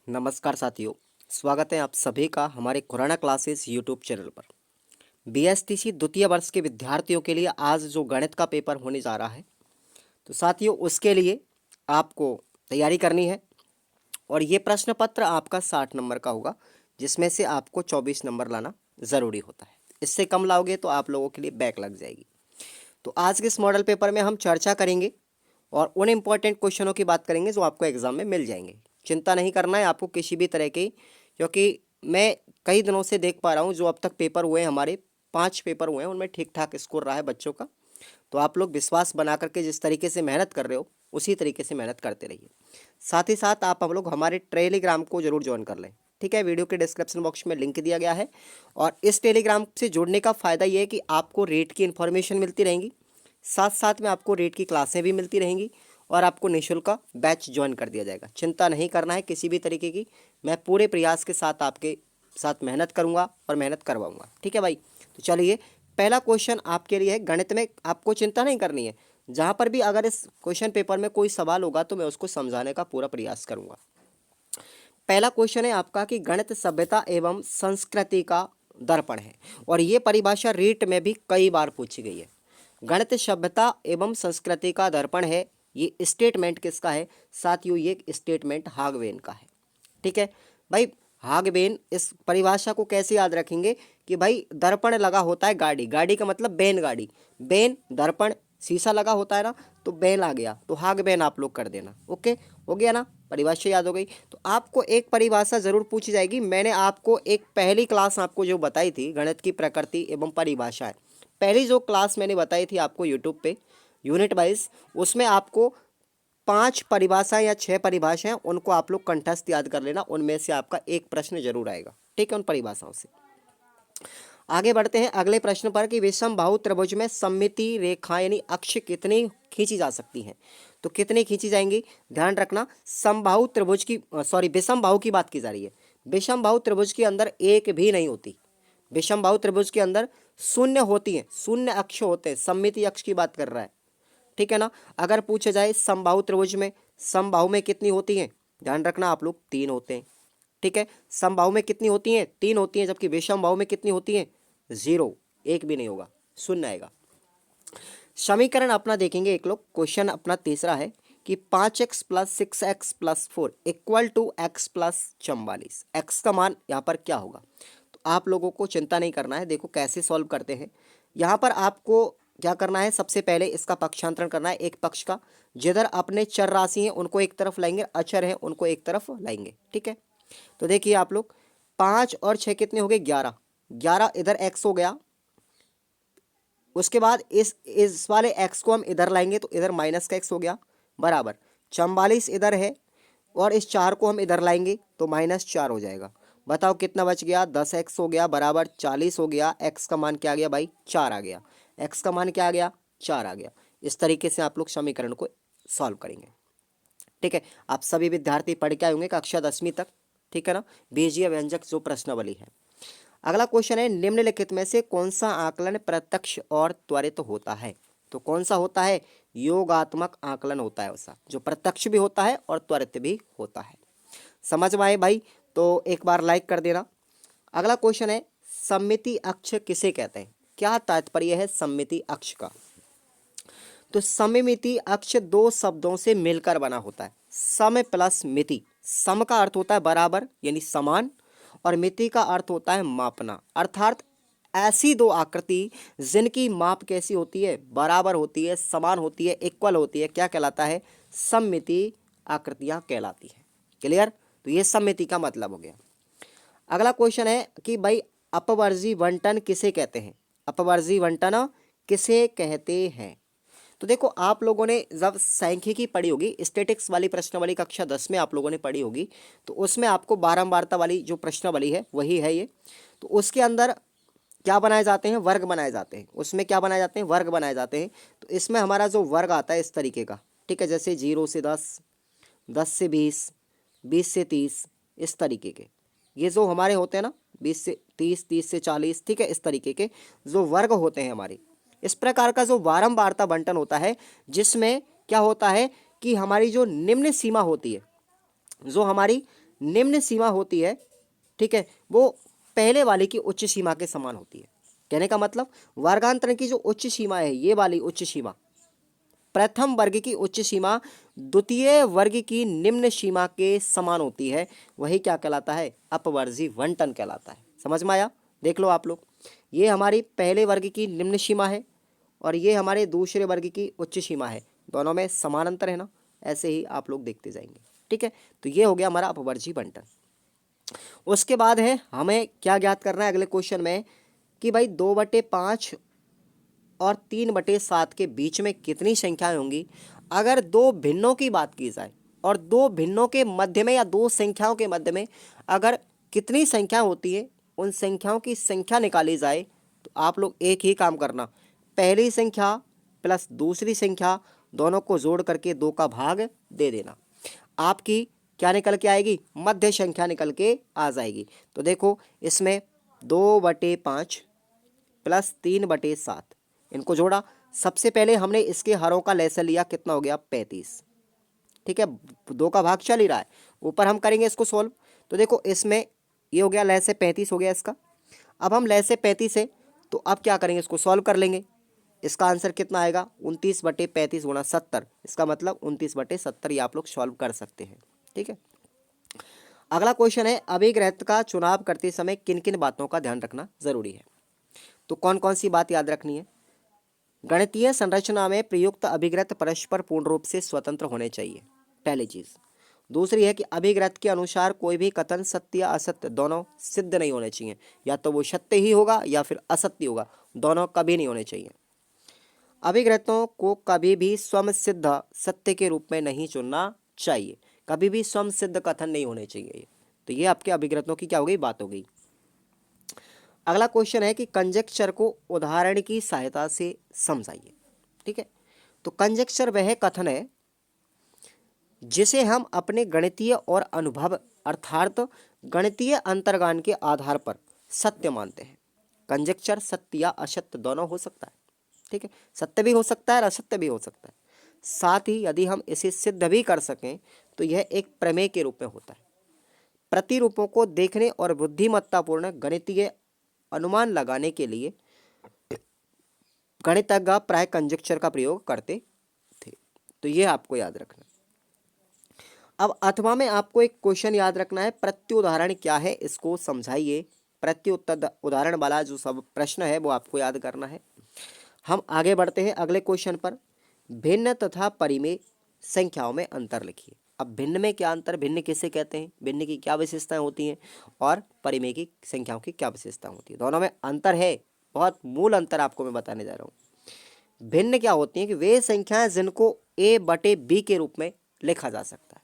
नमस्कार साथियों, स्वागत है आप सभी का हमारे खुराना क्लासेस यूट्यूब चैनल पर। बीएसटीसी द्वितीय वर्ष के विद्यार्थियों के लिए आज जो गणित का पेपर होने जा रहा है, तो साथियों उसके लिए आपको तैयारी करनी है। और ये प्रश्न पत्र आपका 60 नंबर का होगा, जिसमें से आपको 24 नंबर लाना ज़रूरी होता है। इससे कम लाओगे तो आप लोगों के लिए बैक लग जाएगी। तो आज के इस मॉडल पेपर में हम चर्चा करेंगे और उन इम्पॉर्टेंट क्वेश्चनों की बात करेंगे जो आपको एग्जाम में मिल जाएंगे। चिंता नहीं करना है आपको किसी भी तरह की, क्योंकि मैं कई दिनों से देख पा रहा हूँ जो अब तक पेपर हुए हैं, हमारे 5 पेपर हुए हैं, उनमें ठीक ठाक स्कोर रहा है बच्चों का। तो आप लोग विश्वास बना करके जिस तरीके से मेहनत कर रहे हो उसी तरीके से मेहनत करते रहिए। साथ ही साथ आप हम लोग हमारे टेलीग्राम को जरूर ज्वाइन कर लें, ठीक है। वीडियो के डिस्क्रिप्शन बॉक्स में लिंक दिया गया है। और इस टेलीग्राम से जुड़ने का फ़ायदा ये है कि आपको रेट की इन्फॉर्मेशन मिलती रहेंगी, साथ साथ में आपको रेट की क्लासें भी मिलती रहेंगी और आपको निःशुल्क का बैच ज्वाइन कर दिया जाएगा। चिंता नहीं करना है किसी भी तरीके की, मैं पूरे प्रयास के साथ आपके साथ मेहनत करूंगा और मेहनत करवाऊंगा, ठीक है भाई। तो चलिए, पहला क्वेश्चन आपके लिए है। गणित में आपको चिंता नहीं करनी है, जहाँ पर भी अगर इस क्वेश्चन पेपर में कोई सवाल होगा तो मैं उसको समझाने का पूरा प्रयास करूंगा। पहला क्वेश्चन है आपका कि गणित सभ्यता एवं संस्कृति का दर्पण है, और ये परिभाषा रीट में भी कई बार पूछी गई है। गणित सभ्यता एवं संस्कृति का दर्पण है, ये स्टेटमेंट किसका है साथियों? ये स्टेटमेंट हागवेन का है, ठीक है भाई। हागवेन इस परिभाषा को कैसे याद रखेंगे कि भाई दर्पण लगा होता है गाड़ी, गाड़ी का मतलब बैन गाड़ी, बैन दर्पण शीशा लगा होता है ना, तो बैन आ गया तो हागवेन आप लोग कर देना। ओके, हो गया ना, परिभाषा याद हो गई। तो आपको एक परिभाषा जरूर पूछी जाएगी। मैंने आपको एक पहली क्लास आपको जो बताई थी गणित की प्रकृति एवं परिभाषाएं, पहली जो क्लास मैंने बताई थी आपको यूट्यूब पे यूनिट वाइज, उसमें आपको 5 परिभाषाएं या 6 परिभाषाएं, उनको आप लोग कंठस्थ याद कर लेना। उनमें से आपका एक प्रश्न जरूर आएगा, ठीक है, उन परिभाषाओं से। आगे बढ़ते हैं अगले प्रश्न पर कि विषमबाहु त्रिभुज में सममिति रेखा यानी अक्ष कितनी खींची जा सकती हैं? तो कितनी खींची जाएंगी, ध्यान रखना। समबाहु त्रिभुज की विषमबाहु की बात की जा रही है। विषमबाहु त्रिभुज के अंदर एक भी नहीं होती। विषमबाहु त्रिभुज के अंदर शून्य होती है, शून्य अक्ष होते हैं। सममिति अक्ष की बात कर रहा है, ठीक है ना। अगर पूछा जाए समबाहु त्रिभुज में, समबाहु में कितनी होती हैं, ध्यान रखना आप लोग, 3 होते हैं, ठीक है। समबाहु में कितनी होती हैं, 3 होती हैं, जबकि विषमबाहु में कितनी होती हैं, 0, एक भी नहीं होगा, शून्य आएगा। समीकरण अपना देखेंगे एक लोग। क्वेश्चन अपना तीसरा है कि 5x + 6x + 4 = x + 44। x का मान यहाँ पर क्या होगा? तो आप लोगों को चिंता नहीं करना है। देखो कैसे सॉल्व करते हैं। यहाँ पर आपको क्या करना है, सबसे पहले इसका पक्षांतरण करना है एक पक्ष का। जिधर अपने चर राशि हैं उनको एक तरफ लाएंगे, अचर हैं उनको एक तरफ लाएंगे, ठीक है। तो देखिए आप लोग, 5 और 6 कितने हो गए, 11। 11 इधर x हो गया। उसके बाद इस वाले x को हम इधर लाएंगे तो इधर माइनस का x हो गया, बराबर 44 इधर है, और इस 4 को हम इधर लाएंगे तो -4 हो जाएगा। बताओ कितना बच गया, 10x हो गया, बराबर 40 हो गया। x का मान क्या आ गया भाई, 4 आ गया। x का मान क्या आ गया, 4 आ गया। इस तरीके से आप लोग समीकरण को सॉल्व करेंगे, ठीक है। आप सभी विद्यार्थी पढ़ के आए होंगे कक्षा 10वीं तक, ठीक है ना। बीजीय व्यंजक जो प्रश्नावली है। अगला क्वेश्चन है, निम्नलिखित में से कौन सा आकलन प्रत्यक्ष और त्वरित होता है? तो कौन सा होता है, योगात्मक आकलन होता है वैसा, जो प्रत्यक्ष भी होता है और त्वरित भी होता है। समझ में आए भाई? तो एक बार लाइक कर देना। अगला क्वेश्चन है, सममिति अक्ष किसे कहते हैं? क्या तात्पर्य है सममिति अक्ष का? तो सममिति अक्ष 2 शब्दों से मिलकर बना होता है। सम प्लस मिति। सम का अर्थ होता है बराबर यानी समान, और मिति का अर्थ होता है मापना। अर्थात ऐसी 2 आकृति जिनकी माप कैसी होती है, बराबर होती है, समान होती है, इक्वल होती है, क्या कहलाता है, सममिति आकृतियां कहलाती है। क्लियर? तो ये सममिति का मतलब हो गया। अगला क्वेश्चन है कि भाई अपवर्जी बंटन किसे कहते हैं? अपवर्जी बंटन किसे कहते हैं? तो देखो आप लोगों ने जब सांख्यिकी पढ़ी होगी, स्टैटिक्स वाली प्रश्नावली कक्षा 10 में आप लोगों ने पढ़ी होगी, तो उसमें आपको बारंबारता वाली जो प्रश्नावली है वही है ये। तो उसके अंदर क्या बनाए जाते हैं, वर्ग बनाए जाते हैं। उसमें क्या बनाए जाते हैं, वर्ग बनाए जाते हैं। तो इसमें हमारा जो वर्ग आता है इस तरीके का, ठीक है, जैसे 0 से 10, 10 से 20, 20 से 30, इस तरीके के ये जो हमारे होते हैं ना, 20 से 30, 30 से 40, ठीक है, इस तरीके के जो वर्ग होते हैं हमारे। इस प्रकार का जो बारंबारता बंटन होता है, जिसमें क्या होता है कि हमारी जो निम्न सीमा होती है, जो हमारी निम्न सीमा होती है, ठीक है, वो पहले वाले की उच्च सीमा के समान होती है। कहने का मतलब वर्गांतरण की जो उच्च सीमा है, ये वाली उच्च सीमा, प्रथम वर्ग की उच्च सीमा द्वितीय वर्ग की निम्न सीमा के समान होती है, वही क्या कहलाता है, अपवर्जी बंटन कहलाता है। समझ में आया? देख लो आप लोग, ये हमारी पहले वर्ग की निम्न सीमा है और ये हमारे दूसरे वर्ग की उच्च सीमा है, दोनों में समान अंतर है ना। ऐसे ही आप लोग देखते जाएंगे, ठीक है। तो ये हो गया हमारा अपवर्जी बंटन। उसके बाद है हमें क्या ज्ञात करना है अगले क्वेश्चन में कि भाई 2/5 और 3/7 के बीच में कितनी संख्याएं होंगी। अगर दो भिन्नों की बात की जाए और दो भिन्नों के मध्य में या दो संख्याओं के मध्य में अगर कितनी संख्या होती है, उन संख्याओं की संख्या निकाली जाए, तो आप लोग एक ही काम करना, पहली संख्या प्लस दूसरी संख्या दोनों को जोड़ करके 2 का भाग दे देना। आपकी क्या निकल के आएगी, मध्य संख्या निकल के आ जाएगी। तो देखो इसमें 2/5 प्लस 3/7 इनको जोड़ा। सबसे पहले हमने इसके हरों का लैसा लिया, कितना हो गया 35, ठीक है, 2 का भाग चल ही रहा है। ऊपर हम करेंगे इसको सोल्व। तो देखो इसमें ये हो गया लैसे 35 हो गया इसका। अब हम लैसे 35 है, तो अब क्या करेंगे, इसको सॉल्व कर लेंगे। इसका आंसर कितना आएगा, 29/35 गुणा 70, इसका मतलब 29/70, ये आप लोग सॉल्व कर सकते हैं, ठीक है। अगला क्वेश्चन है अभिग्रहित का चुनाव करते समय किन किन बातों का ध्यान रखना जरूरी है। तो कौन कौन सी बात याद रखनी है, गणितीय संरचना में प्रयुक्त अभिग्रहित परस्पर पूर्ण रूप से स्वतंत्र होने चाहिए, पहली चीज। दूसरी है कि अभिग्रहित के अनुसार कोई भी कथन सत्य या असत्य दोनों सिद्ध नहीं होने चाहिए, या तो वो सत्य ही होगा या फिर असत्य होगा, दोनों कभी नहीं होने चाहिए। अभिग्रहितों को कभी भी स्वयं सिद्ध सत्य के रूप में नहीं चुनना चाहिए, कभी भी स्वयं सिद्ध कथन नहीं होने चाहिए। तो ये आपके अभिग्रहितों की क्या हो गई, बात हो गई। अगला क्वेश्चन है कि कंजक्चर को उदाहरण की सहायता से समझाइए, ठीक है। तो कंजक्चर वह कथन है जिसे हम अपने गणितीय और अनुभव अर्थात गणितीय अंतर्ज्ञान के आधार पर सत्य मानते हैं। कंजक्चर सत्य या असत्य दोनों हो सकता है, ठीक है, सत्य भी हो सकता है और असत्य भी हो सकता है। साथ ही यदि हम इसे सिद्ध भी कर सकें तो यह एक प्रमेय के रूप में होता है। प्रतिरूपों को देखने और बुद्धिमत्तापूर्ण गणितीय अनुमान लगाने के लिए गणितज्ञ प्राय कंजक्चर का प्रयोग करते थे। तो ये आपको याद रखना। अब अथवा में आपको एक क्वेश्चन याद रखना है, प्रत्युदाहरण क्या है इसको समझाइए। प्रत्युत्तर उदाहरण वाला जो सब प्रश्न है वो आपको याद करना है। हम आगे बढ़ते हैं अगले क्वेश्चन पर। भिन्न तथा परिमेय संख्याओं में अंतर लिखिए। अब भिन्न में क्या अंतर, भिन्न किसे कहते हैं, भिन्न की क्या विशेषताएं होती हैं और परिमेय की संख्याओं की क्या विशेषताएं होती है, दोनों में अंतर है। बहुत मूल अंतर आपको मैं बताने जा रहा हूँ। भिन्न क्या होती हैं कि वे संख्याएं जिनको a/b के रूप में लिखा जा सकता है,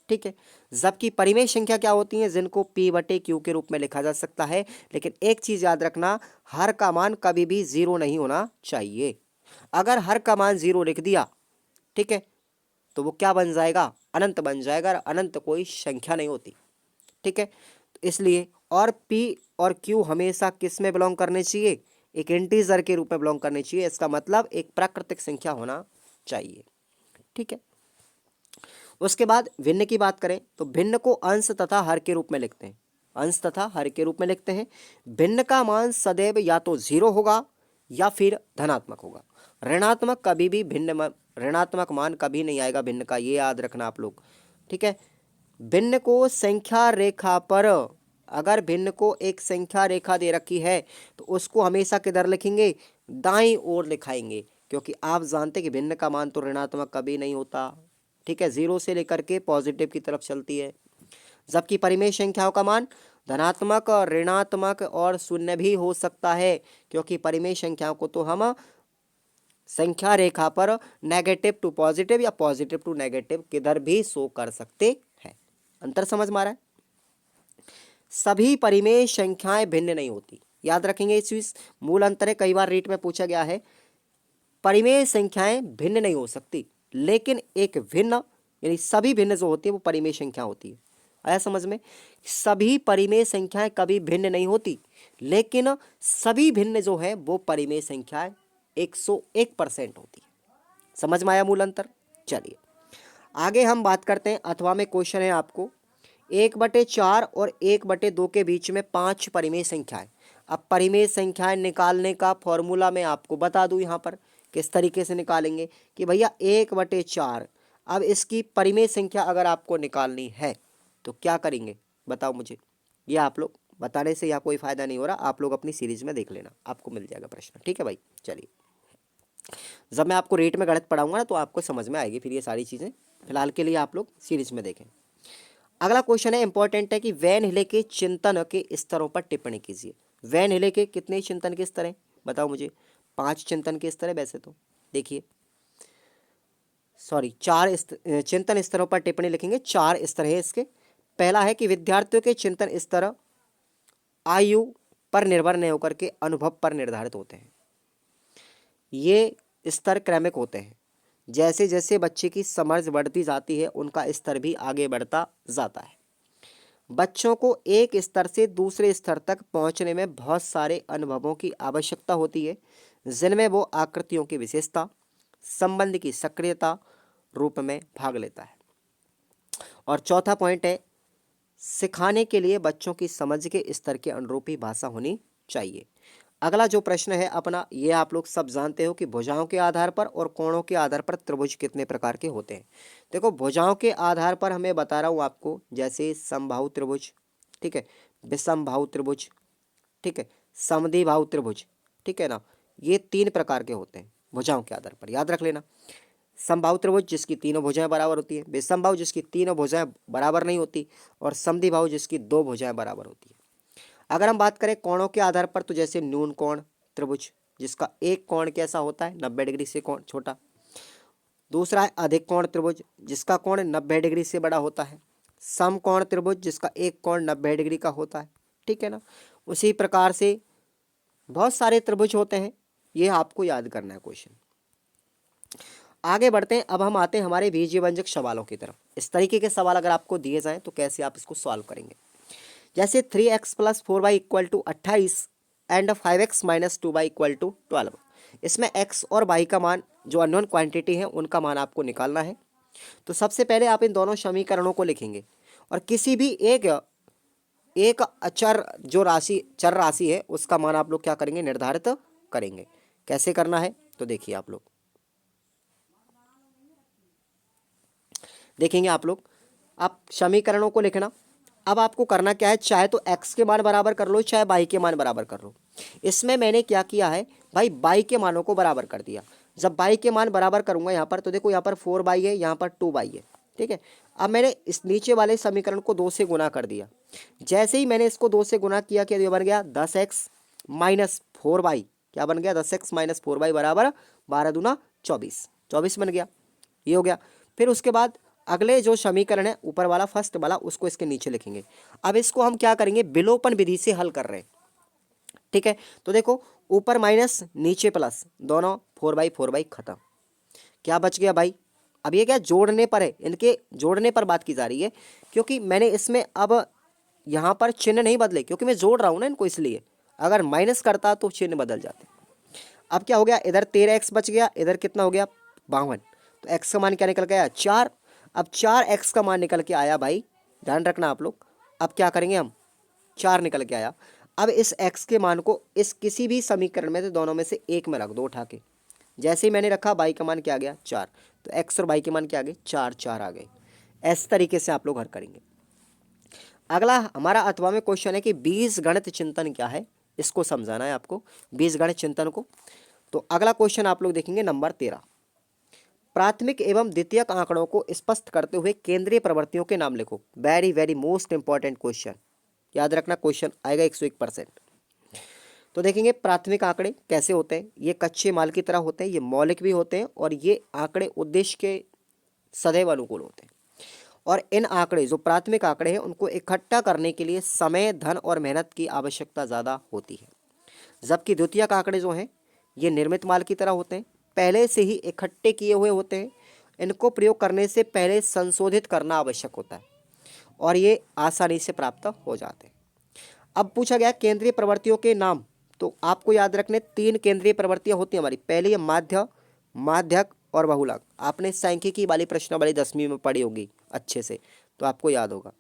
ठीक है। जबकि परिमेय संख्या क्या होती हैं, जिनको p/q के रूप में लिखा जा सकता है। लेकिन एक चीज याद रखना, हर का मान कभी भी 0 नहीं होना चाहिए। अगर हर का मान 0 लिख दिया, ठीक है, तो वो क्या बन जाएगा, अनंत बन जाएगा, और अनंत कोई संख्या नहीं होती, ठीक है। तो इसलिए और p और q हमेशा किस में बिलोंग करने चाहिए, एक इंटीजर के रूप में बिलोंग करने चाहिए। इसका मतलब एक प्राकृतिक संख्या होना चाहिए, ठीक है। उसके बाद भिन्न की बात करें तो भिन्न को अंश तथा हर के रूप में लिखते हैं, अंश तथा हर के रूप में लिखते हैं। भिन्न का मान सदैव या तो 0 होगा या फिर धनात्मक होगा। ऋणात्मक कभी भी ऋणात्मक मान कभी नहीं आएगा भिन्न का, ये याद रखना आप लोग, ठीक है। भिन्न को संख्या रेखा पर, अगर भिन्न को एक संख्या रेखा दे रखी है तो उसको हमेशा किधर लिखेंगे, दाईं ओर लिखाएंगे, क्योंकि आप जानते कि भिन्न का मान तो ऋणात्मक कभी नहीं होता, ठीक है, 0 से लेकर के पॉजिटिव की तरफ चलती है। जबकि परिमेय संख्याओं का मान धनात्मक और ऋणात्मक और शून्य भी हो सकता है, क्योंकि परिमेय संख्याओं को तो हम संख्या रेखा पर नेगेटिव टू पॉजिटिव या पॉजिटिव टू नेगेटिव किधर भी शो कर सकते हैं। अंतर समझ में आ रहा है। सभी परिमेय संख्याएं भिन्न नहीं होती, याद रखेंगे इस चीज, मूल अंतर है। कई बार रीट में पूछा गया है, परिमेय संख्याएं भिन्न नहीं हो सकती, लेकिन एक भिन्न यानी सभी भिन्न जो होती है वो परिमेय संख्या होती है। आया समझ में, सभी परिमेय संख्याएं कभी भिन्न नहीं होती, लेकिन सभी भिन्न जो है वो परिमेय संख्याएं 101% होती है। समझ में आया मूल अंतर। चलिए आगे हम बात करते हैं। अथवा में क्वेश्चन है आपको, 1/4 और 1/2 के बीच में 5 परिमेय संख्याएं। अब परिमेय संख्याएं निकालने का फॉर्मूला मैं आपको बता दूं यहाँ पर किस तरीके से निकालेंगे कि भैया 1/4। अब इसकी परिमेय संख्या अगर आपको निकालनी है तो क्या करेंगे बताओ मुझे। ये आप लोग बताने से यहाँ कोई फायदा नहीं हो रहा, आप लोग अपनी सीरीज में देख लेना, आपको मिल जाएगा प्रश्न। ठीक है भाई, चलिए जब मैं आपको रेट में गणित पढ़ाऊंगा ना तो आपको समझ में आएगी फिर ये सारी चीज़ें। फिलहाल के लिए आप लोग सीरीज में देखें। अगला क्वेश्चन है, इंपॉर्टेंट है कि वैन हिले के चिंतन के स्तरों पर टिप्पणी कीजिए। वैन हिले के कितने चिंतन के स्तर हैं बताओ मुझे। 5 चिंतन के स्तर है वैसे तो, देखिए सॉरी 4 चिंतन स्तरों पर टिप्पणी लिखेंगे। 4 स्तर है इसके। पहला है कि विद्यार्थियों के चिंतन स्तर आयु पर निर्भर नहीं होकर के अनुभव पर निर्धारित होते हैं। ये स्तर क्रमिक होते हैं, जैसे जैसे बच्चे की समझ बढ़ती जाती है उनका स्तर भी आगे बढ़ता जाता है। बच्चों को एक स्तर से दूसरे स्तर तक पहुंचने में बहुत सारे अनुभवों की आवश्यकता होती है, जिनमें वो आकृतियों की विशेषता, संबंध की सक्रियता रूप में भाग लेता है। और चौथा पॉइंट है, सिखाने के लिए बच्चों की समझ के स्तर के अनुरूप ही भाषा होनी चाहिए। अगला जो प्रश्न है अपना, ये आप लोग सब जानते हो कि भुजाओं के आधार पर और कोणों के आधार पर त्रिभुज कितने प्रकार के होते हैं। देखो भुजाओं के आधार पर हमें बता रहा हूँ आपको, जैसे समबाहु त्रिभुज, ठीक है, विषमबाहु त्रिभुज, ठीक है, समद्विबाहु त्रिभुज, ठीक है ना। ये 3 प्रकार के होते हैं भुजाओं के आधार पर, याद रख लेना। समबाहु त्रिभुज जिसकी तीनों भुजाएं बराबर होती है, विषमबाहु जिसकी तीनों भुजाएं बराबर नहीं होती, और समद्विबाहु जिसकी 2 भुजाएं बराबर होती है। अगर हम बात करें कोणों के आधार पर तो जैसे न्यून कोण त्रिभुज जिसका एक कोण कैसा होता है 90 डिग्री से कोण छोटा। दूसरा है अधिक कोण त्रिभुज जिसका कोण 90 डिग्री से बड़ा होता है। समकोण त्रिभुज जिसका एक कोण 90 डिग्री का होता है, ठीक है ना। उसी प्रकार से बहुत सारे त्रिभुज होते हैं, ये आपको याद करना है क्वेश्चन। आगे बढ़ते हैं, अब हम आते हैं हमारे बीजभंजक सवालों की तरफ। इस तरीके के सवाल अगर आपको दिए जाएं तो कैसे आप इसको सॉल्व करेंगे। जैसे 3x + 4y = 28 and 5x - 2y = 12। इसमें x और y का मान जो अननोन क्वांटिटी है उनका मान आपको निकालना है। तो सबसे पहले आप इन दोनों समीकरणों को लिखेंगे और किसी भी एक अचर जो चर राशि है उसका मान आप लोग क्या करेंगे, निर्धारित करेंगे। कैसे करना है तो देखिए आप लोग देखेंगे आप लोग। आप समीकरणों को लिखना। अब आपको करना क्या है, चाहे तो x के मान बराबर कर लो चाहे y के मान बराबर कर लो। इसमें मैंने क्या किया है भाई, y के मानों को बराबर कर दिया। जब y के मान बराबर करूंगा यहाँ पर तो देखो यहाँ पर 4y है, यहाँ पर 2y है, ठीक है। अब मैंने इस नीचे वाले समीकरण को 2 से गुना कर दिया। जैसे ही मैंने इसको 2 से गुना किया क्या ये बन गया 10x - 4y। क्या बन गया 10x - 4y बराबर 12 दूना 24, 24 बन गया। ये हो गया। फिर उसके बाद अगले जो समीकरण है ऊपर वाला फर्स्ट वाला उसको इसके नीचे लिखेंगे। अब इसको हम क्या करेंगे, विलोपन विधि से हल कर रहे हैं, ठीक है। तो देखो ऊपर माइनस नीचे प्लस, दोनों 4/4 खत्म। क्या बच गया भाई, अब ये क्या जोड़ने पर है, इनके जोड़ने पर बात की जा रही है, क्योंकि मैंने इसमें अब यहाँ पर चिन्ह नहीं बदले क्योंकि मैं जोड़ रहा हूँ ना इनको, इसलिए अगर माइनस करता तो चिन्ह बदल जाते। अब क्या हो गया, इधर 13x बच गया, इधर कितना हो गया 52। तो x का मान क्या निकल गया 4। अब 4x का मान निकल के आया भाई, ध्यान रखना आप लोग। अब क्या करेंगे हम, 4 निकल के आया। अब इस x के मान को इस किसी भी समीकरण में से दोनों में से एक में रख दो उठा के। जैसे ही मैंने रखा y का मान क्या आ गया 4, तो x और y के मान क्या आ गए 4 4 आ गए। इस तरीके से आप लोग हल करेंगे। अगला हमारा अथवा में क्वेश्चन है कि बीजगणित चिंतन क्या है, इसको समझाना है आपको बीजगणित चिंतन को। तो अगला क्वेश्चन आप लोग देखेंगे नंबर 13। प्राथमिक एवं द्वितीयक आंकड़ों को स्पष्ट करते हुए केंद्रीय प्रवृत्तियों के नाम लिखो। Very very most important question, याद रखना क्वेश्चन आएगा 101%। तो देखेंगे प्राथमिक आंकड़े कैसे होते हैं, ये कच्चे माल की तरह होते हैं, ये मौलिक भी होते हैं और ये आंकड़े उद्देश्य के सदैव अनुकूल होते हैं। और इन आंकड़े जो प्राथमिक आंकड़े हैं उनको इकट्ठा करने के लिए समय, धन और मेहनत की आवश्यकता ज़्यादा होती है, जबकि द्वितीयक आंकड़े जो हैं ये निर्मित माल की तरह होते हैं, पहले से ही इकट्ठे किए हुए होते हैं। इनको प्रयोग करने से पहले संशोधित करना आवश्यक होता है और ये आसानी से प्राप्त हो जाते हैं। अब पूछा गया केंद्रीय प्रवृत्तियों के नाम, तो आपको याद रखने 3 केंद्रीय प्रवृत्तियां होती हैं हमारी। पहली है माध्य, माध्यक और बहुलक। आपने सांख्यिकी वाली प्रश्नावली 10वीं में पढ़ी होगी अच्छे से, तो आपको याद होगा।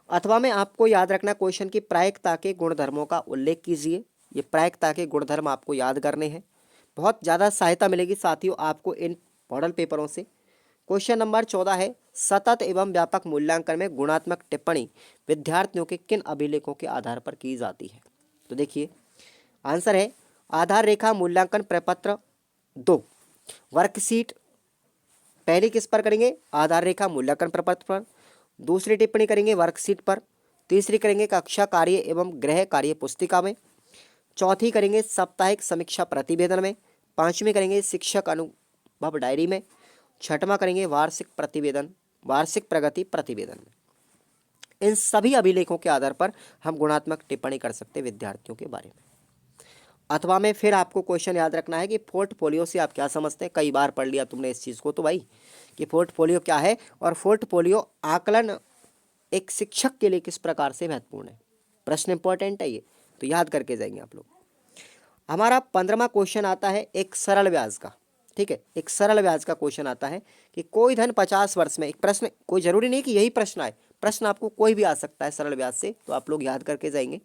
अथवा में आपको याद रखना क्वेश्चन की प्रायिकता के गुणधर्मों का उल्लेख कीजिए। ये प्रायिकता के गुणधर्म आपको याद करने हैं। बहुत ज़्यादा सहायता मिलेगी साथियों आपको इन मॉडल पेपरों से। क्वेश्चन नंबर 14 है, सतत एवं व्यापक मूल्यांकन में गुणात्मक टिप्पणी विद्यार्थियों के किन अभिलेखों के आधार पर की जाती है? तो देखिए आंसर है आधार रेखा मूल्यांकन प्रपत्र 2। वर्कशीट पहली किस पर करेंगे? आधार रेखा मूल्यांकन प्रपत्र पर। दूसरी टिप्पणी करेंगे वर्कशीट पर। तीसरी करेंगे कक्षा कार्य एवं गृह कार्य पुस्तिका में। चौथी करेंगे साप्ताहिक समीक्षा प्रतिवेदन में। पांचवी करेंगे शिक्षक अनुभव डायरी में। छठवां करेंगे वार्षिक प्रतिवेदन, वार्षिक प्रगति प्रतिवेदन में। इन सभी अभिलेखों के आधार पर हम गुणात्मक टिप्पणी कर सकते हैं विद्यार्थियों के बारे में। अथवा में फिर आपको क्वेश्चन याद रखना है कि पोर्टफोलियो से आप क्या समझते हैं। कई बार पढ़ लिया तुमने इस चीज़ को तो भाई, कि पोर्टफोलियो क्या है और पोर्टफोलियो आकलन एक शिक्षक के लिए किस प्रकार से महत्वपूर्ण है। प्रश्न इंपॉर्टेंट है ये, तो याद करके जाएंगे आप लोग। हमारा 15वां क्वेश्चन आता है एक सरल ब्याज का। ठीक है, एक सरल ब्याज का क्वेश्चन आता है कि कोई धन 50 वर्ष में, एक प्रश्न, कोई जरूरी नहीं कि यही प्रश्न आए, प्रश्न आपको कोई भी आ सकता है सरल ब्याज से, तो आप लोग याद करके जाएंगे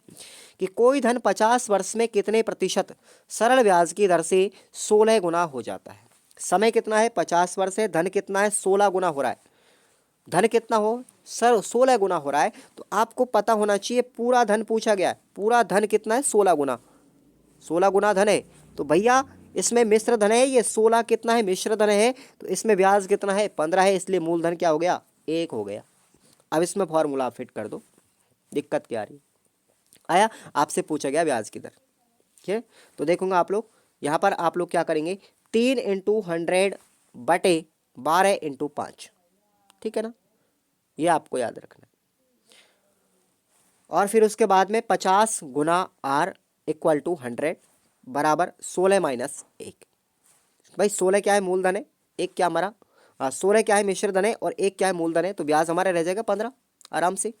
कि कोई धन 50 वर्ष में कितने प्रतिशत सरल ब्याज की दर से 16 गुना हो जाता है। समय कितना है? 50 वर्ष है। धन कितना है? 16 गुना हो रहा है। धन कितना हो सर? 16 गुना हो रहा है। तो आपको पता होना चाहिए पूरा धन पूछा गया है, पूरा धन कितना है? 16 गुना। 16 गुना धन है तो भैया इसमें मिश्र धन है, ये 16 कितना है? मिश्र धन है। तो इसमें ब्याज कितना है? 15 है, इसलिए मूलधन क्या हो गया? 1 हो गया। अब इसमें फॉर्मूला फिट कर दो, दिक्कत क्या आ रही? आया, आपसे पूछा गया ब्याज की दर। ठीक है, तो देखूंगा आप लोग यहाँ पर आप लोग क्या करेंगे, 3 इंटू 100 बटे 12 इंटू 5। ठीक है ना, ये आपको याद रखना है। और फिर उसके बाद में 50 गुना आर इक्वल टू 100 बराबर 16 माइनस 1। भाई 16 क्या है? मूलधन है। एक क्या हमारा 16 क्या है? मिश्र धन है। और एक क्या है? मूलधन है। तो ब्याज हमारा रह जाएगा 15 आराम से।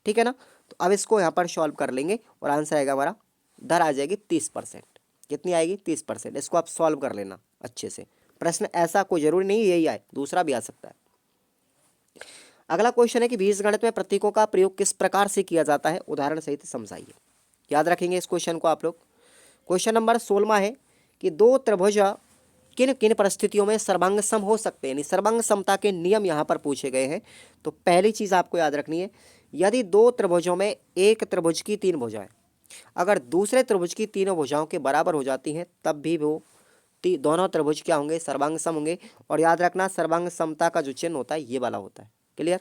ठीक है ना, तो अब इसको यहाँ पर सॉल्व कर लेंगे और आंसर आएगा हमारा, दर आ जाएगी 30%। कितनी आएगी? 30%। इसको आप सॉल्व कर लेना अच्छे से। प्रश्न ऐसा कोई जरूरी नहीं यही आए, दूसरा भी आ सकता है। अगला क्वेश्चन है कि बीजगणित में प्रतीकों का प्रयोग किस प्रकार से किया जाता है, उदाहरण सहित समझाइए। याद रखेंगे इस क्वेश्चन को आप लोग। क्वेश्चन नंबर 16 है कि दो त्रिभुज किन किन परिस्थितियों में सर्वांग सम हो सकते हैं, यानी सर्वांग समता के नियम यहाँ पर पूछे गए हैं। तो पहली चीज़ आपको याद रखनी है, यदि दो त्रिभुजों में एक त्रिभुज की 3 भुजाएं अगर दूसरे त्रिभुज की तीनों भुजाओं के बराबर हो जाती हैं, तब भी वो दोनों त्रिभुज क्या होंगे? सर्वांग सम होंगे। और याद रखना सर्वांग समता का जो चिन्ह होता है ये वाला होता है। क्लियर?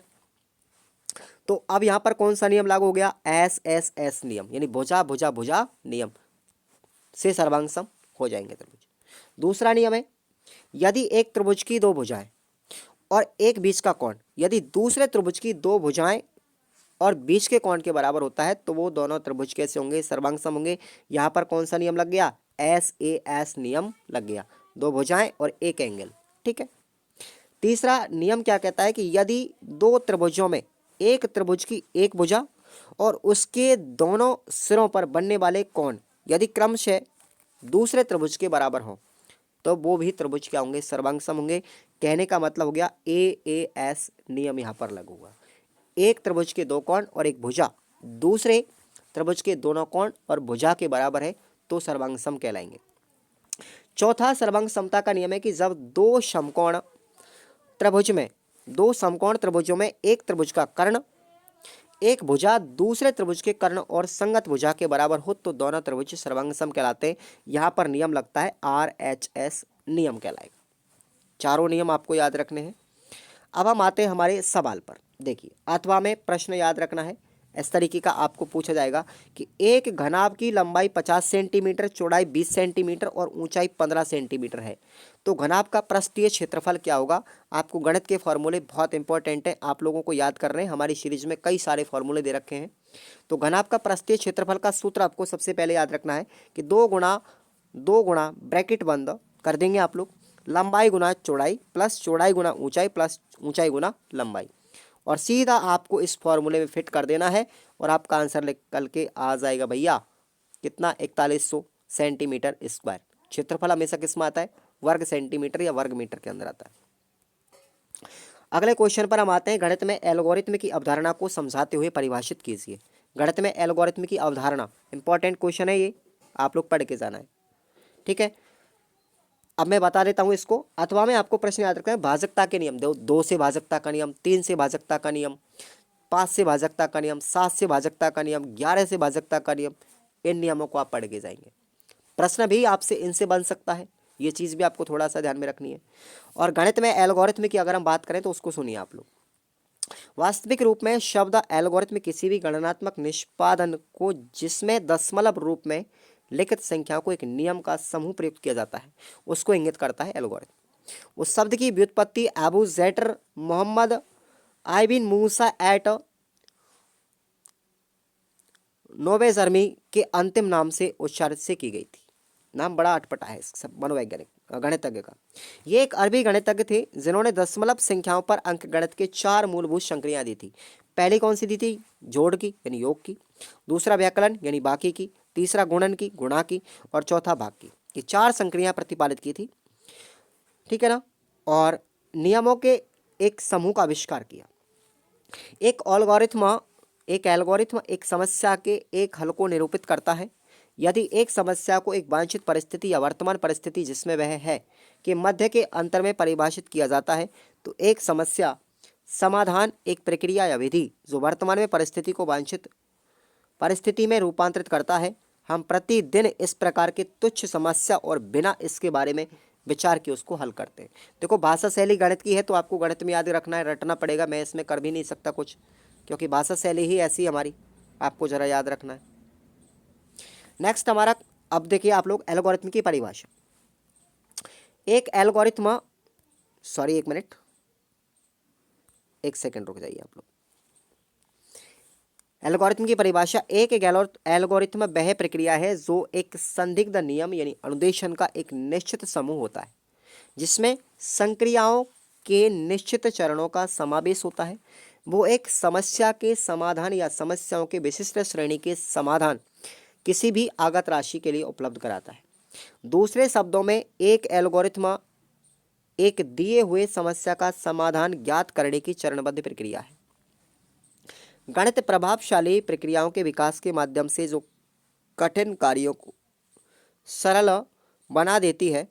तो अब यहाँ पर कौन सा नियम लागू हो गया? एस एस एस नियम, यानी भुजा भुजा भुजा नियम से सर्वांग सम हो जाएंगे त्रिभुज। दूसरा नियम है, यदि एक त्रिभुज की 2 भुजाएं और एक बीच का कोण यदि दूसरे त्रिभुज की 2 भुजाएं और बीच के कोण के बराबर होता है, तो वो दोनों त्रिभुज कैसे होंगे? सर्वांग सम होंगे। यहाँ पर कौन सा नियम लग गया? एस ए एस नियम लग गया, 2 भुजाएं और एक एंगल। ठीक है। तीसरा नियम क्या कहता है कि यदि 2 त्रिभुजों में एक त्रिभुज की एक भुजा और उसके दोनों सिरों पर बनने वाले कोण यदि क्रमशः दूसरे त्रिभुज के बराबर हो, तो वो भी त्रिभुज क्या होंगे? सर्वांग सम होंगे। कहने का मतलब हो गया ए एस नियम यहाँ पर लागू हुआ। एक त्रिभुज के 2 कोण और एक भुजा दूसरे त्रिभुज के दोनों कोण और भुजा के बराबर है, तो सर्वांग सम कहलाएंगे। चौथा सर्वांग समता का नियम है कि जब दो समकोण त्रिभुजों में एक त्रिभुज का कर्ण एक भुजा दूसरे त्रिभुज के कर्ण और संगत भुजा के बराबर हो, तो दोनों त्रिभुज सर्वांग सम कहलाते हैं। यहाँ पर नियम लगता है RHS नियम कहलाएगा। चारों नियम आपको याद रखने हैं। अब हम आते हैं हमारे सवाल पर। देखिए अथवा में प्रश्न याद रखना है, इस तरीके का आपको पूछा जाएगा कि एक घनाभ की लंबाई 50 सेंटीमीटर, चौड़ाई 20 सेंटीमीटर और ऊंचाई 15 सेंटीमीटर है, तो घनाभ का पृष्ठीय क्षेत्रफल क्या होगा? आपको गणित के फॉर्मूले बहुत इंपॉर्टेंट हैं, आप लोगों को याद कर रहे हैं। हमारी सीरीज में कई सारे फॉर्मूले दे रखे हैं। तो घनाभ का पृष्ठीय क्षेत्रफल का सूत्र आपको सबसे पहले याद रखना है कि 2 गुणा ब्रैकेट बंद कर देंगे आप लोग, लंबाई गुना चौड़ाई प्लस चौड़ाई गुना ऊंचाई प्लस ऊंचाई गुना लंबाई, और सीधा आपको इस फॉर्मूले में फिट कर देना है और आपका आंसर निकल के आ जाएगा भैया कितना? 4100 सेंटीमीटर स्क्वायर। क्षेत्रफल हमेशा किस में आता है? वर्ग सेंटीमीटर या वर्ग मीटर के अंदर आता है। अगले क्वेश्चन पर हम आते हैं। गणित में एल्गोरिथ्म की अवधारणा को समझाते हुए परिभाषित कीजिए। गणित में एल्गोरिथ्म की अवधारणा, इंपॉर्टेंट क्वेश्चन है ये, आप लोग पढ़ के जाना है, ठीक है। अब मैं बता देता हूँ इसको, अथवा मैं आपको प्रश्न याद रखना है। भाजकता के नियम, दो से भाजकता का नियम, 3 से भाजकता का नियम, 5 से भाजकता का नियम, 7 से भाजकता का नियम, 11 से भाजकता का नियम, इन नियमों को आप पढ़ के जाएंगे। प्रश्न भी आपसे इनसे बन सकता है, ये चीज़ भी आपको थोड़ा सा ध्यान में रखनी है। और गणित में एल्गोरिथ्म की अगर हम बात करें तो उसको सुनिए आप लोग। वास्तविक रूप में शब्द एल्गोरिथ्म किसी भी गणनात्मक निष्पादन को जिसमें दशमलव रूप में लिखित संख्याओं को एक नियम का समूह प्रयुक्त किया जाता है उसको इंगित करता है एल्गोरिथ्म। उस शब्द की व्युत्पत्ति अबू जैटर मोहम्मद आइबिन मूसा एट नोवेजर्मी के अंतिम नाम से उच्चारित से की गई थी। नाम बड़ा अटपटा है सब मनोवैज्ञानिक गणितज्ञ का। ये एक अरबी गणितज्ञ थे जिन्होंने दशमलव संख्याओं पर अंक गणित के 4 मूलभूत संक्रियाएं दी थी। पहली कौन सी दी थी? जोड़ की यानी योग की, दूसरा व्याकलन यानी बाकी की, तीसरा गुणन की गुणा की, और चौथा भाग की। ये 4 संक्रियाएं प्रतिपादित की थी, ठीक है ना। और नियमों के एक समूह का आविष्कार किया। एक एल्गोरिथ्म एक समस्या के एक हल को निरूपित करता है। यदि एक समस्या को एक वांछित परिस्थिति या वर्तमान परिस्थिति जिसमें वह है के मध्य के अंतर में परिभाषित किया जाता है तो एक समस्या समाधान एक प्रक्रिया या विधि जो वर्तमान में परिस्थिति को वांछित परिस्थिति में रूपांतरित करता है। हम प्रतिदिन इस प्रकार की तुच्छ समस्या और बिना इसके बारे में विचार किए उसको हल करते हैं। देखो भाषा शैली गणित की है तो आपको गणित में याद रखना है, रटना पड़ेगा। मैं इसमें कर भी नहीं सकता कुछ, क्योंकि भाषा शैली ही ऐसी हमारी, आपको जरा याद रखना है। नेक्स्ट हमारा, अब देखिए आप लोग एल्गोरिथ्म की परिभाषा। एक एल्गोरिथ्म, सॉरी एक मिनट, एक सेकंड रुक जाइए आप लोग। एल्गोरिथ्म की परिभाषा, एक एल्गोरिथ्म वह प्रक्रिया है जो एक संदिग्ध नियम यानी अनुदेशन का एक निश्चित समूह होता है जिसमें संक्रियाओं के निश्चित चरणों का समावेश होता है। वो एक समस्या के समाधान या समस्याओं के विशिष्ट श्रेणी के समाधान किसी भी आगत राशि के लिए उपलब्ध कराता है। दूसरे शब्दों में एक एल्गोरिथ्म एक दिए हुए समस्या का समाधान ज्ञात करने की चरणबद्ध प्रक्रिया है। गणित प्रभावशाली प्रक्रियाओं के विकास के माध्यम से जो कठिन कार्यों को सरल बना देती है,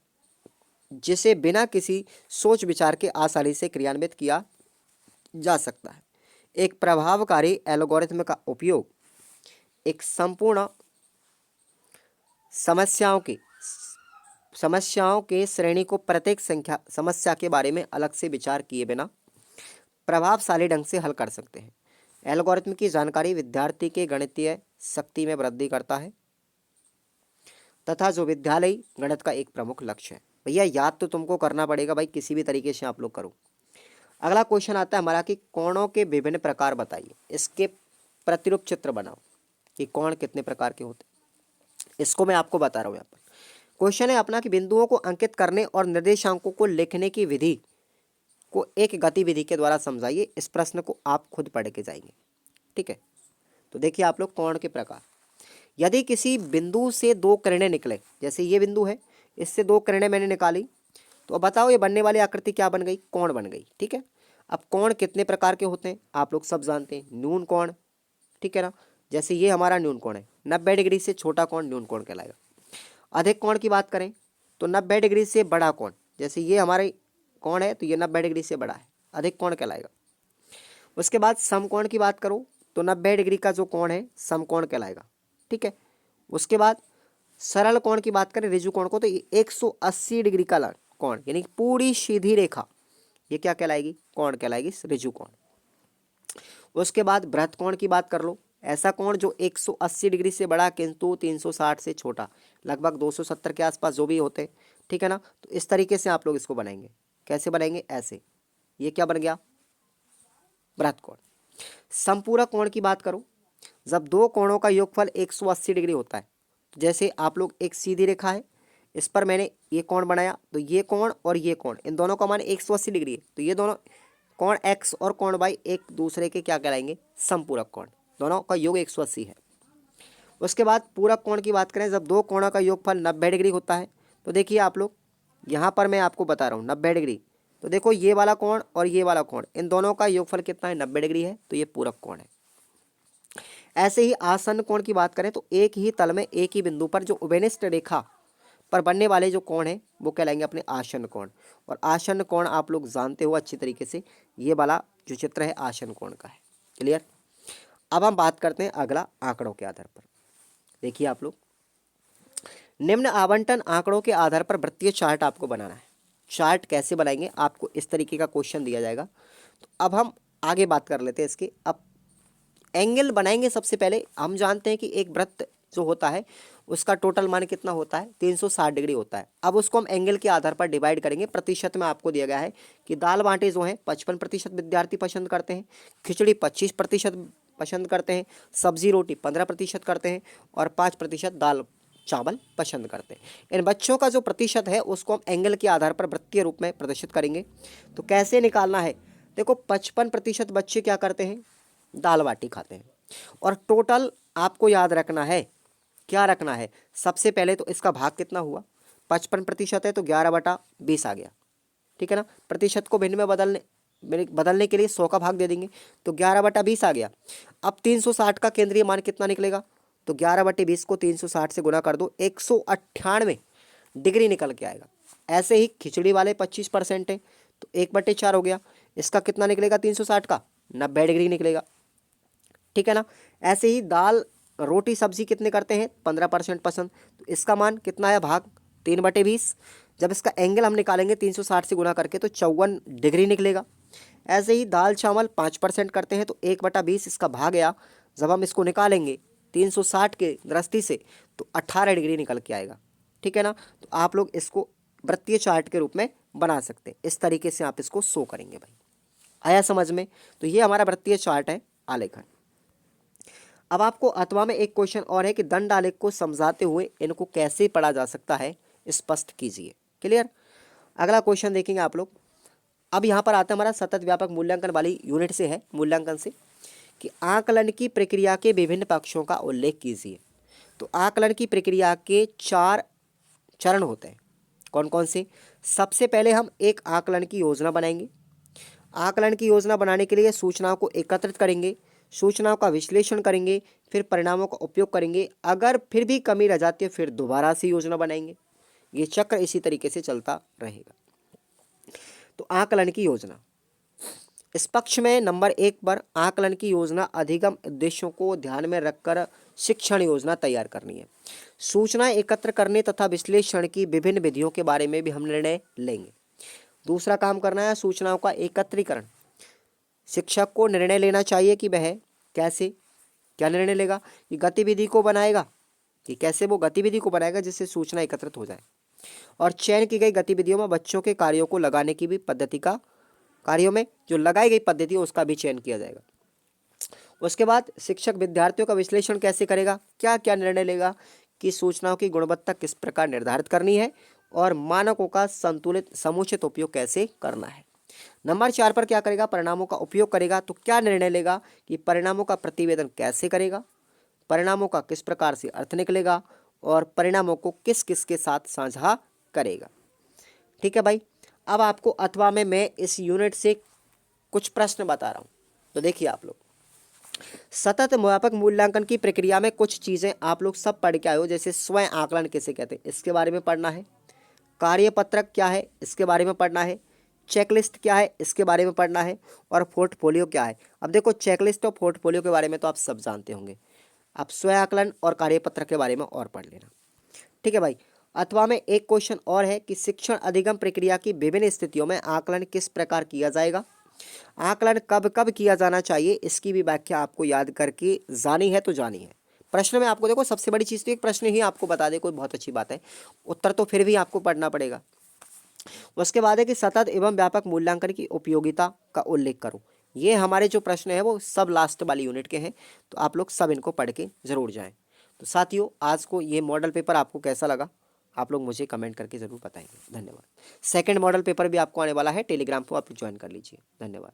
जिसे बिना किसी सोच विचार के आसानी से क्रियान्वित किया जा सकता है। एक प्रभावकारी एल्गोरिथ्म का उपयोग एक संपूर्ण समस्याओं के श्रेणी को प्रत्येक समस्या के बारे में अलग से विचार किए बिना प्रभावशाली ढंग से हल कर सकते हैं। एल्गोरिथ्म की जानकारी विद्यार्थी के गणितीय शक्ति में वृद्धि करता है तथा जो विद्यालय गणित का एक प्रमुख लक्ष्य है। भैया याद तो तुमको करना पड़ेगा भाई, किसी भी तरीके से आप लोग करो। अगला क्वेश्चन आता है हमारा कि कोणों के विभिन्न प्रकार बताइए, इसके प्रतिरूप चित्र बनाओ कि कोण कितने प्रकार के होते हैं। इसको मैं आपको बता रहा हूँ यहाँ पर। क्वेश्चन है अपना कि बिंदुओं को अंकित करने और निर्देशांकों को लिखने की विधि को एक गतिविधि के द्वारा समझाइए। इस प्रश्न को आप खुद पढ़ के जाएंगे, ठीक है। तो देखिए आप लोग, कोण के प्रकार। यदि किसी बिंदु से 2 किरणें निकले, जैसे ये बिंदु है, इससे 2 किरणें मैंने निकाली, तो अब बताओ ये बनने वाली आकृति क्या बन गई? कोण बन गई, ठीक है। अब कोण कितने प्रकार के होते हैं आप लोग सब जानते हैं। न्यून कोण, ठीक है ना, जैसे ये हमारा न्यून कोण है, 90 डिग्री से छोटा कोण न्यून कोण कहलाएगा। अधिक कोण की बात करें तो 90 डिग्री से बड़ा कोण, जैसे ये हमारे कोण है तो ये 90 डिग्री से बड़ा है, अधिक कोण कहलाएगा। उसके बाद समकोण की बात करो तो 90 डिग्री का जो कोण है समकोण कहलाएगा, ठीक है। उसके बाद सरल कोण की बात करें, ऋजु कोण को, तो ये 180 डिग्री का कोण यानी पूरी सीधी रेखा, ये क्या कहलाएगी? कोण कहलाएगी, ऋजु कोण। उसके बाद बृहत कोण की बात कर लो, ऐसा कोण जो 180 डिग्री से बड़ा किंतु 360 से छोटा, लगभग 270 के आसपास जो भी होते, ठीक है ना। तो इस तरीके से आप लोग इसको बनाएंगे। कैसे बनाएंगे? ऐसे, ये क्या बन गया? बृहत कोण। संपूरक कोण की बात करो, जब 2 कोणों का योगफल 180 डिग्री होता है, जैसे आप लोग एक सीधी रेखा है, इस पर मैंने ये कोण बनाया, तो ये कोण और ये कोण, इन दोनों का मान 180 डिग्री है, तो ये दोनों कोण x और कोण y एक दूसरे के क्या कहलाएंगे? संपूरक कोण। दोनों का योग 180 है। उसके बाद पूरक कोण की बात करें, जब 2 कोणों का योगफल 90 डिग्री होता है, तो देखिए आप लोग यहाँ पर मैं आपको बता रहा हूँ 90 डिग्री, तो देखो ये वाला कोण और ये वाला कोण, इन दोनों का योगफल कितना है, 90 डिग्री है, तो ये पूरक कोण है। ऐसे ही आसन्न कोण की बात करें तो एक ही तल में एक ही बिंदु पर जो उभयनिष्ठ रेखा पर बनने वाले जो कोण है वो कहलाएंगे अपने आसन्न कोण। और आसन्न कोण आप लोग जानते हो अच्छी तरीके से, ये वाला जो चित्र है आसन्न कोण का है। क्लियर। अब हम बात करते हैं अगला आंकड़ों के आधार पर। देखिए आप लोग, निम्न आवंटन आंकड़ों के आधार पर वृत्तीय चार्ट आपको बनाना है। चार्ट कैसे बनाएंगे, आपको इस तरीके का क्वेश्चन दिया जाएगा। तो अब हम आगे बात कर लेते हैं इसकी। अब एंगल बनाएंगे। सबसे पहले हम जानते हैं कि एक वृत्त जो होता है उसका टोटल मान कितना होता है, 360 डिग्री होता है। अब उसको हम एंगल के आधार पर डिवाइड करेंगे। प्रतिशत में आपको दिया गया है कि दाल बाटी जो है 55% विद्यार्थी पसंद करते हैं, खिचड़ी 25% पसंद करते हैं, सब्जी रोटी 15% करते हैं और 5% दाल चावल पसंद करते हैं। इन बच्चों का जो प्रतिशत है उसको हम एंगल के आधार पर वृत्तीय रूप में प्रदर्शित करेंगे। तो कैसे निकालना है, देखो 55% बच्चे क्या करते हैं, दाल बाटी खाते हैं। और टोटल आपको याद रखना है, क्या रखना है, सबसे पहले तो इसका भाग कितना हुआ, 55% है तो 11/20 आ गया। ठीक है ना। प्रतिशत को भिन्न में बदलने के लिए 100 का भाग दे देंगे तो 11/20 आ गया। अब 360 का केंद्रीय मान कितना निकलेगा, तो 11/20 को 360 से गुना कर दो, 198 डिग्री निकल के आएगा। ऐसे ही खिचड़ी वाले 25% है तो 1/4 हो गया, इसका कितना निकलेगा 360 का, 90 डिग्री निकलेगा। ठीक है ना। ऐसे ही दाल रोटी सब्जी कितने करते हैं, 15% पसंद, तो इसका मान कितना है, भाग 3/20। जब इसका एंगल हम निकालेंगे 360 से गुना करके तो 54 डिग्री निकलेगा। ऐसे ही दाल चावल 5% करते हैं तो 1/20 इसका भाग गया। जब हम इसको निकालेंगे 360 के दृष्टि से तो 18 डिग्री निकल के आएगा। ठीक है ना। तो आप लोग इसको वृत्तीय चार्ट के रूप में बना सकते हैं। इस तरीके से आप इसको शो करेंगे। भाई आया समझ में। तो ये हमारा वृत्तीय चार्ट है, आलेखन। अब आपको अथवा में एक क्वेश्चन और है कि दंड आलेख को समझाते हुए इनको कैसे पढ़ा जा सकता है, स्पष्ट कीजिए। क्लियर। अगला क्वेश्चन देखेंगे आप लोग। अब यहाँ पर आता है हमारा सतत व्यापक मूल्यांकन वाली यूनिट से है, मूल्यांकन से, कि आकलन की प्रक्रिया के विभिन्न पक्षों का उल्लेख कीजिए। तो आकलन की प्रक्रिया के 4 चरण होते हैं। कौन कौन से, सबसे पहले हम एक आकलन की योजना बनाएंगे। आकलन की योजना बनाने के लिए सूचनाओं को एकत्रित करेंगे, सूचनाओं का विश्लेषण करेंगे, फिर परिणामों का उपयोग करेंगे। अगर फिर भी कमी रह जाती है फिर दोबारा से योजना बनाएंगे। ये चक्र इसी तरीके से चलता रहेगा। तो आकलन की योजना, इस पक्ष में नंबर 1 पर आकलन की योजना अधिगम उद्देश्यों को ध्यान में रखकर शिक्षण योजना तैयार करनी है। सूचनाएं एकत्र करने तथा विश्लेषण की विभिन्न विधियों के बारे में भी हम निर्णय लेंगे। दूसरा काम करना है सूचनाओं का एकत्रीकरण। शिक्षक को निर्णय लेना चाहिए कि वह कैसे, क्या निर्णय लेगा, कि गतिविधि को बनाएगा, कि कैसे वो गतिविधि को बनाएगा जिससे सूचना एकत्रित हो जाए। और चयन की गई गतिविधियों में बच्चों के कार्यों को लगाने की भी पद्धति का, कार्यों में जो लगाई गई पद्धति है उसका भी चयन किया जाएगा। उसके बाद शिक्षक विद्यार्थियों का विश्लेषण कैसे करेगा, क्या क्या निर्णय लेगा कि सूचनाओं की गुणवत्ता किस प्रकार निर्धारित करनी है और मानकों का संतुलित समुचित उपयोग कैसे करना है। नंबर 4 पर क्या करेगा, परिणामों का उपयोग करेगा। तो क्या निर्णय लेगा कि परिणामों का प्रतिवेदन कैसे करेगा, परिणामों का किस प्रकार से अर्थ निकलेगा और परिणामों को किस किस के साथ साझा करेगा। ठीक है भाई। अब आपको अथवा में मैं इस यूनिट से कुछ प्रश्न बता रहा हूँ। तो देखिए आप लोग, सतत व्यापक मूल्यांकन की प्रक्रिया में कुछ चीज़ें आप लोग सब पढ़ के आए हो, जैसे स्वयं आकलन किसे कहते हैं इसके बारे में पढ़ना है, कार्यपत्रक क्या है इसके बारे में पढ़ना है, चेकलिस्ट क्या है इसके बारे में पढ़ना है, और पोर्टफोलियो क्या है। अब देखो चेकलिस्ट और पोर्टफोलियो के बारे में तो आप सब जानते होंगे, आप स्वयं आकलन और कार्यपत्रक के बारे में और पढ़ लेना। ठीक है भाई। अथवा में एक क्वेश्चन और है कि शिक्षण अधिगम प्रक्रिया की विभिन्न स्थितियों में आकलन किस प्रकार किया जाएगा, आकलन कब कब किया जाना चाहिए, इसकी भी व्याख्या आपको याद करके जानी है तो जानी है। प्रश्न में आपको देखो सबसे बड़ी चीज़ तो एक प्रश्न ही आपको बता दे, कोई बहुत अच्छी बात है, उत्तर तो फिर भी आपको पढ़ना पड़ेगा। उसके बाद है कि सतत एवं व्यापक मूल्यांकन की उपयोगिता का उल्लेख करो। ये हमारे जो प्रश्न है वो सब लास्ट वाली यूनिट के हैं, तो आप लोग सब इनको पढ़ के जरूर जाएं। तो साथियों, आज को ये मॉडल पेपर आपको कैसा लगा आप लोग मुझे कमेंट करके ज़रूर बताएंगे। धन्यवाद। सेकंड मॉडल पेपर भी आपको आने वाला है, टेलीग्राम को आप ज्वाइन कर लीजिए। धन्यवाद।